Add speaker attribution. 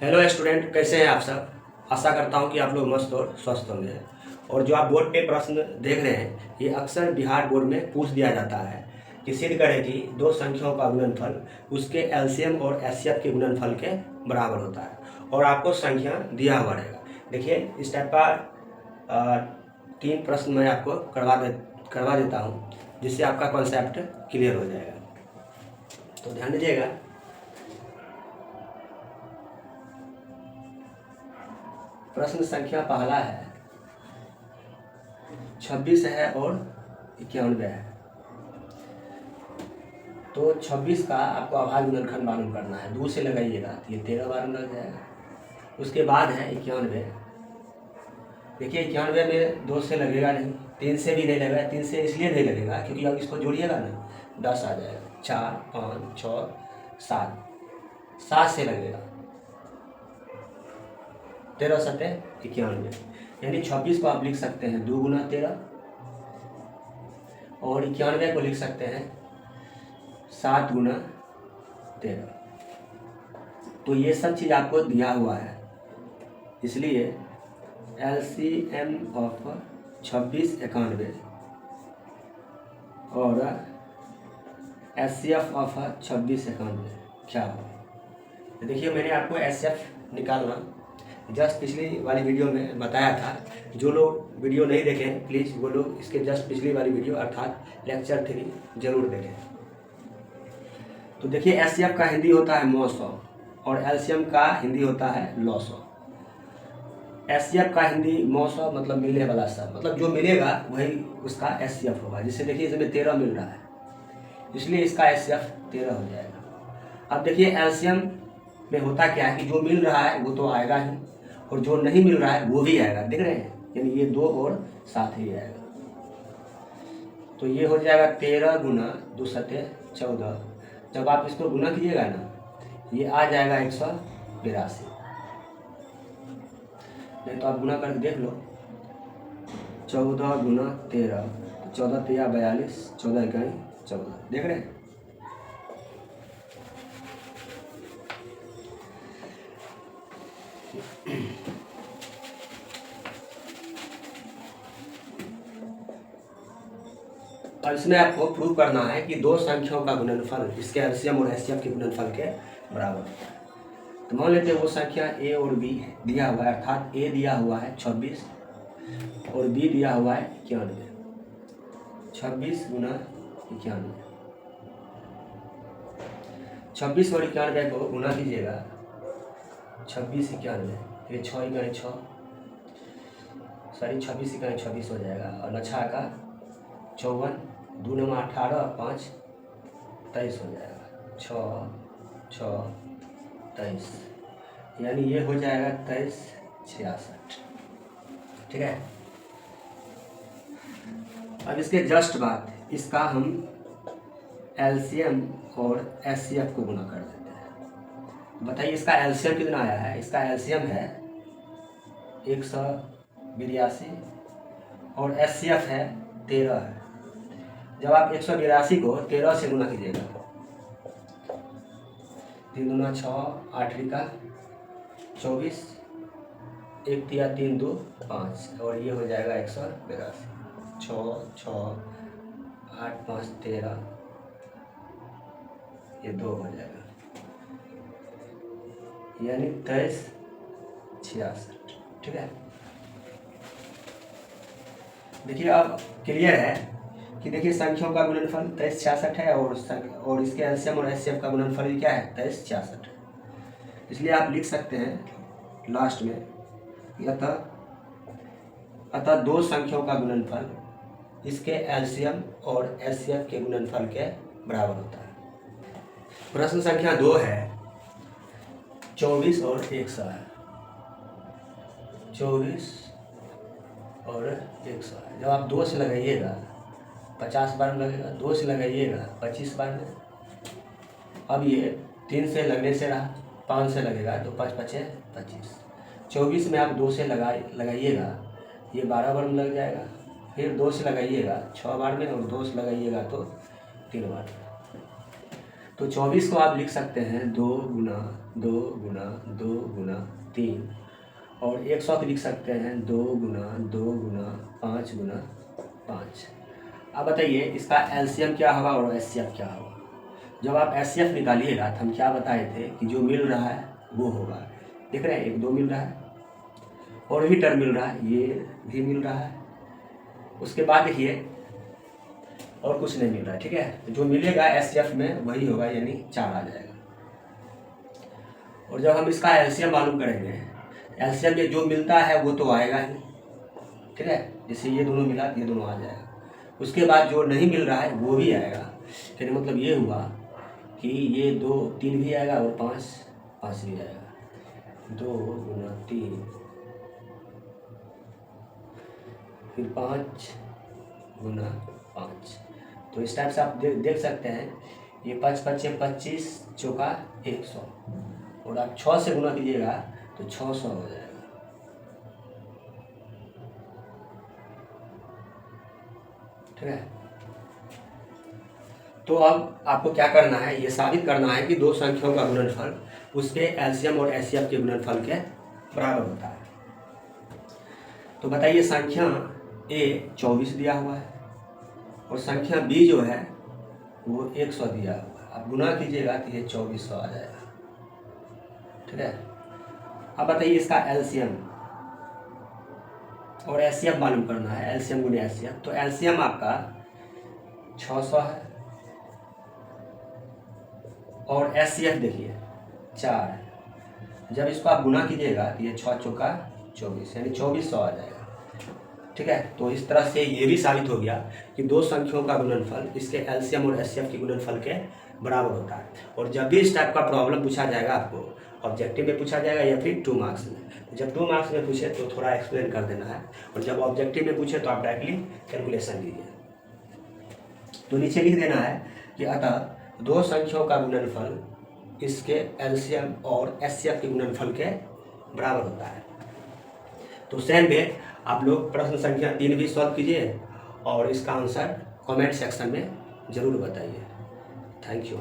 Speaker 1: Hello student, कैसे हैं आप सब। आशा करता हूं कि आप लोग मस्त और स्वस्थ होंगे। और जो आप बोर्ड पे प्रश्न देख रहे हैं, ये अक्सर बिहार बोर्ड में पूछ दिया जाता है कि सिद्ध करें कि दो संख्याओं का गुणनफल उसके एलसीएम और एचसीएफ के गुणनफल के बराबर होता है। और आपको संख्या दिया हुआ रहेगा। देखिए, इस टाइप का 3 प्रश्न मैं आपको करवा देता हूँ, जिससे आपका कॉन्सेप्ट क्लियर हो जाएगा। तो ध्यान दीजिएगा। प्रश्न संख्या पहला है, 26 है और 91 है। तो 26 का आपको अभाज्य गुणनखंड मालूम करना है। 2 से लगाइएगा तो ये 13 बार में लग जाएगा। उसके बाद है 91। देखिए, 91 में 2 से लगेगा नहीं, 3 से भी नहीं लगेगा। 3 से इसलिए नहीं लगेगा क्योंकि अब इसको जोड़िएगा ना, 10 आ जाएगा। 4, 5, 6, 7, 7 से लगेगा। 13 सत्ते 91, यानी 26 को आप लिख सकते हैं 2 गुना 13, और 91 को लिख सकते हैं 7 गुना 13। तो ये सब चीज़ आपको दिया हुआ है, इसलिए एलसीएम ऑफ 26 91 और एचसीएफ ऑफ 26 91 क्या हो। देखिए, मैंने आपको एचसीएफ निकालना जस्ट पिछली वाली वीडियो में बताया था। जो लोग वीडियो नहीं देखे प्लीज़ वो लोग इसके जस्ट पिछली वाली वीडियो अर्थात लेक्चर 3 जरूर देखें। तो देखिए, एचसीएफ का हिंदी होता है मौसौ और एलसीएम का हिंदी होता है लौसौ। एचसीएफ का हिंदी मौसौ मतलब मिलने वाला सब, मतलब जो मिलेगा वही उसका एचसीएफ होगा। जिससे देखिए, इसमें 13 मिल रहा है, इसलिए इसका एचसीएफ 13 हो जाएगा। अब देखिए, एलसीएम में होता क्या है कि जो मिल रहा है वो तो आएगा ही, और जो नहीं मिल रहा है वो भी आएगा। देख रहे हैं, यानी ये 2 और 7 ही आएगा। तो ये हो जाएगा 13 गुना 2 सत्ते 14। जब आप इसको गुना कीजिएगा ना, ये आ जाएगा 182। नहीं तो आप गुना करके देख लो। 14 गुना 13, 14 3 42, 14 इकाई 14। देख रहे हैं। और इसमें आपको प्रूव करना है कि दो संख्याओं का गुणनफल इसके एलसीएम और एचसीएफ के गुणनफल के बराबर होता है। तो मान लेते हैं वो संख्या ए और बी दिया हुआ है, अर्थात ए दिया हुआ है 26 और बी दिया हुआ है 91। 26 गुना 91, 26 और 91 को गुना कीजिएगा। 26 91, ये 6 इकाई 6, सॉरी 26 इकाई 26 हो जाएगा। और लच्छा का 54, 2 × 18, 5 23 हो जाएगा। 6 6 23, यानी ये हो जाएगा 23 66। ठीक है। अब इसके जस्ट बाद इसका हम एलसीएम और एचसीएफ को गुना कर देते हैं। बताइए, इसका एलसीएम कितना आया है। इसका एलसीएम है 182 और एचसीएफ है 13 है। जब आप 182 को 13 से गुना कीजिएगा, 3 दूना 6, 8 का 24, 1 3 3 2 5, और ये हो जाएगा 182। 6 6 8 5 13, ये 2 हो जाएगा, यानी 23 66। ठीक है। देखिए, अब क्लियर है कि देखिए संख्याओं का गुणनफल 23 66 है, और इसके एलसीएम और एचसीएफ का गुणनफल क्या है 23 66। इसलिए आप लिख सकते हैं लास्ट में, अतः दो संख्याओं का गुणनफल इसके एलसीएम और एचसीएफ के गुणनफल के बराबर होता है। प्रश्न संख्या 2 है, 24 और 100 है। 24 और 100 है। जब आप 2 से लगाइएगा 50 बार में लगेगा, 2 से लगाइएगा 25 बार में। अब ये 3 से लगने से रहा, 5 से लगेगा तो 5 5 25। 24 में आप 2 से लगाइएगा, ये 12 बार में लग जाएगा। फिर 2 से लगाइएगा 6 बार में, और 2 से लगाइएगा तो 3 बार में। तो 24 को आप लिख सकते हैं 2 गुना 2 गुना 2 गुना 3, और 100 को लिख सकते हैं 2 गुना 2 गुना 5 गुना 5। अब बताइए इसका एलसीएम क्या होगा और एचसीएफ क्या होगा। जब आप एचसीएफ निकालिएगा तो हम क्या बताए थे कि जो मिल रहा है वो होगा। देख रहे हैं 1 2 मिल रहा है, और भी टर्म मिल रहा है, ये भी मिल रहा है। उसके बाद देखिए और कुछ नहीं मिल रहा है, ठीक है। तो जो मिलेगा एचसीएफ में वही होगा, यानी 4 आ जाएगा। और जब हम इसका एलसीएम मालूम करेंगे, एलसीएम में जो मिलता है वो तो आएगा ही, ठीक है। जैसे ये दोनों मिला ये दोनों आ जाएगा। उसके बाद जो नहीं मिल रहा है वो भी आएगा। कहने मतलब ये हुआ कि ये 2 3 भी आएगा और 5 भी आएगा। 2 गुना 3 फिर 5 गुना 5। तो इस टाइप से आप देख सकते हैं, ये 5 5 25 चौका 100, और आप 6 से गुना कीजिएगा तो 600 हो जाएगा, ठीक है। तो अब आपको क्या करना है, ये साबित करना है कि दो संख्याओं का गुणनफल उसके एलसीएम और एचसीएफ के गुणनफल के बराबर होता है। तो बताइए संख्या ए 24 दिया हुआ है और संख्या बी जो है वो 100 दिया हुआ है। आप गुना कीजिएगा तो ये 2400 आ जाएगा, ठीक है। अब बताइए इसका एलसीएम और एचसीएफ मालूम करना है, एलसीएम गुने एचसीएफ। तो एलसीएम आपका 600 है और एचसीएफ देखिए 4 है। जब इसको आप गुना कीजिएगा तो ये 6 चौका 24 यानी 2400 आ जाएगा, ठीक है। तो इस तरह से ये भी साबित हो गया कि दो संख्याओं का गुणनफल इसके एलसीएम और एचसीएफ के गुणनफल के बराबर होता है। और जब भी इस टाइप का प्रॉब्लम पूछा जाएगा, आपको ऑब्जेक्टिव में पूछा जाएगा या फिर 2 मार्क्स में, जब 2 मार्क्स में पूछे तो थोड़ा एक्सप्लेन कर देना है, और जब ऑब्जेक्टिव में पूछे तो आप डायरेक्टली कैलकुलेशन कीजिए। तो नीचे लिख देना है कि अतः दो संख्याओं का गुणनफल इसके एलसीएम और एचसीएफ के गुणनफल के बराबर होता है। तो सेम वे आप लोग प्रश्न संख्या 3 भी सॉल्व कीजिए और इसका आंसर कमेंट सेक्शन में ज़रूर बताइए। Thank you.